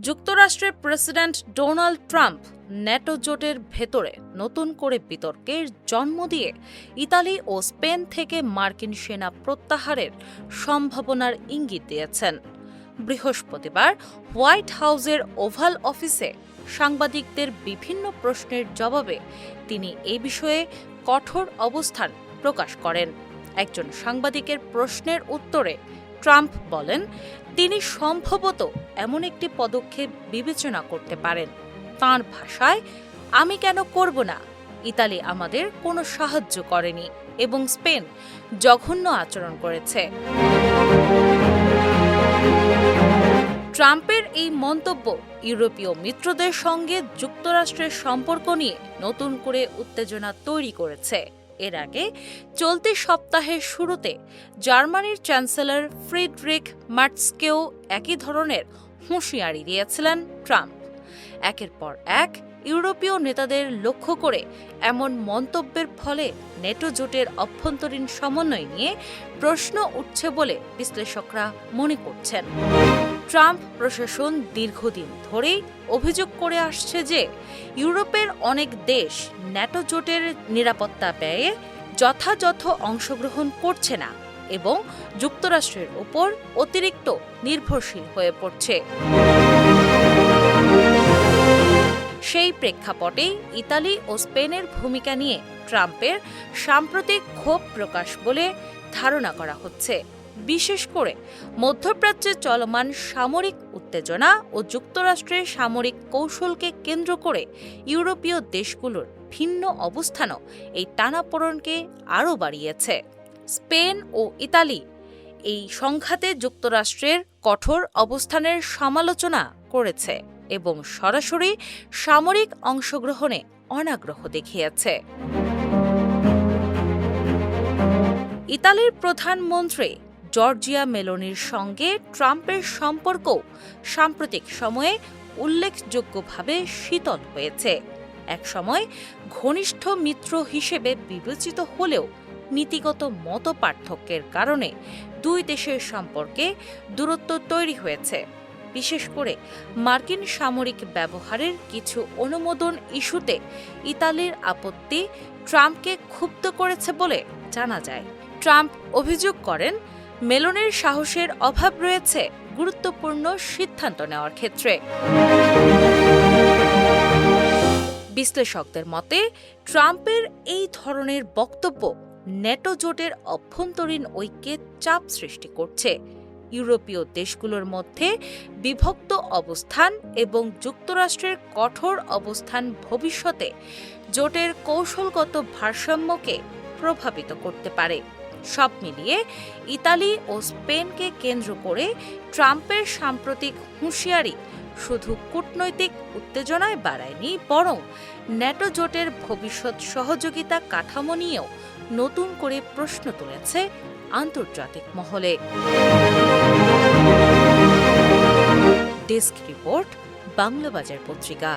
যুক্তরাষ্ট্রের president Donald Trump NATO জোটের ভেতরে নতুন করে বিতর্কের জন্ম দিয়ে ইতালি ও স্পেন থেকে মার্কিন সেনা প্রত্যাহারের সম্ভাবনার ইঙ্গিত দিয়েছেন। বৃহস্পতিবার হোয়াইট হাউসের ওভাল অফিসে সাংবাদিকদের বিভিন্ন প্রশ্নের জবাবে তিনি এ বিষয়ে কঠোর অবস্থান প্রকাশ করেন। একজন সাংবাদিকের প্রশ্নের উত্তরে ট্রাম্প বলেন, তিনি সম্ভবত এমন একটি পদক্ষেপ বিবেচনা করতে পারেন। তাঁর ভাষায়, আমি কেন করব না? ইতালি আমাদের কোনো সাহায্য করেনি এবং স্পেন জঘন্য আচরণ করেছে। ট্রাম্পের এই মন্তব্য ইউরোপীয় মিত্রদের সঙ্গে যুক্তরাষ্ট্রের সম্পর্ক নিয়ে নতুন করে উত্তেজনা তৈরি করেছে। এর আগে চলতি সপ্তাহের শুরুতে জার্মানির চ্যান্সেলর ফ্রিডরিখ মার্টসকেও একই ধরনের হুঁশিয়ারি দিয়েছিলেন ট্রাম্প। একের পর এক ইউরোপীয় নেতাদের লক্ষ্য করে এমন মন্তব্যের ফলে নেটো জোটের অভ্যন্তরীণ সমন্বয় নিয়ে প্রশ্ন উঠছে বলে বিশ্লেষকরা মনে করছেন। ট্রাম্প প্রশাসন দীর্ঘদিন ধরেই অভিযোগ করে আসছে যে ইউরোপের অনেক দেশ ন্যাটো জোটের নিরাপত্তা ব্যয়ে যথাযথ অংশগ্রহণ করছে না এবং যুক্তরাষ্ট্রের উপর অতিরিক্ত নির্ভরশীল হয়ে পড়ছে। সেই প্রেক্ষাপটেই ইতালি ও স্পেনের ভূমিকা নিয়ে ট্রাম্পের সাম্প্রতিক ক্ষোভ প্রকাশ বলে ধারণা করা হচ্ছে। বিশেষ করে মধ্যপ্রাচ্যে চলমান সামরিক উত্তেজনা ও যুক্তরাষ্ট্রের সামরিক কৌশলকে কেন্দ্র করে ইউরোপীয় দেশগুলোর ভিন্ন অবস্থানও এই টানাপোড়েনকে আরও বাড়িয়েছে। স্পেন ও ইতালি এই সংঘাতে যুক্তরাষ্ট্রের কঠোর অবস্থানের সমালোচনা করেছে এবং সরাসরি সামরিক অংশগ্রহণে অনাগ্রহ দেখিয়েছে। ইতালির প্রধানমন্ত্রী জর্জিয়া মেলোনির সঙ্গে ট্রাম্পের সম্পর্কও সাম্প্রতিক সময়ে উল্লেখযোগ্যভাবে শীতল হয়েছে। একসময় ঘনিষ্ঠ মিত্র হিসেবে বিবেচিত হলেও নীতিগত মতপার্থক্যের কারণে দুই দেশের সম্পর্কে দূরত্ব তৈরি হয়েছে। বিশেষ করে মার্কিন সামরিক ব্যবহারের কিছু অনুমোদন ইস্যুতে ইতালির আপত্তি ট্রাম্পকে ক্ষুব্ধ করেছে বলে জানা যায়। ট্রাম্প অভিযোগ করেন, মেলোনির সাহসের অভাব রয়েছে গুরুত্বপূর্ণ সিদ্ধান্ত নেওয়ার ক্ষেত্রে। বিশ্লেষকদের মতে ট্রাম্পের এই ধরনের বক্তব্য ন্যাটো জোটের অভ্যন্তরীণ ঐক্যে চাপ সৃষ্টি করছে। ইউরোপীয় দেশগুলোর মধ্যে বিভক্ত অবস্থান এবং যুক্তরাষ্ট্রের কঠোর অবস্থান ভবিষ্যতে জোটের কৌশলগত ভারসাম্যকে প্রভাবিত করতে পারে। সব মিলিয়ে ইতালি ও স্পেনকে কেন্দ্র করে ট্রাম্পের সাম্প্রতিক হুঁশিয়ারি শুধু কূটনৈতিক উত্তেজনায় বাড়ায়নি, বরং ন্যাটো জোটের ভবিষ্যৎ সহযোগিতা কাঠামো নিয়েও নতুন করে প্রশ্ন তুলেছে আন্তর্জাতিক মহলে। ডেস্ক রিপোর্ট, বাংলা বাজার পত্রিকা।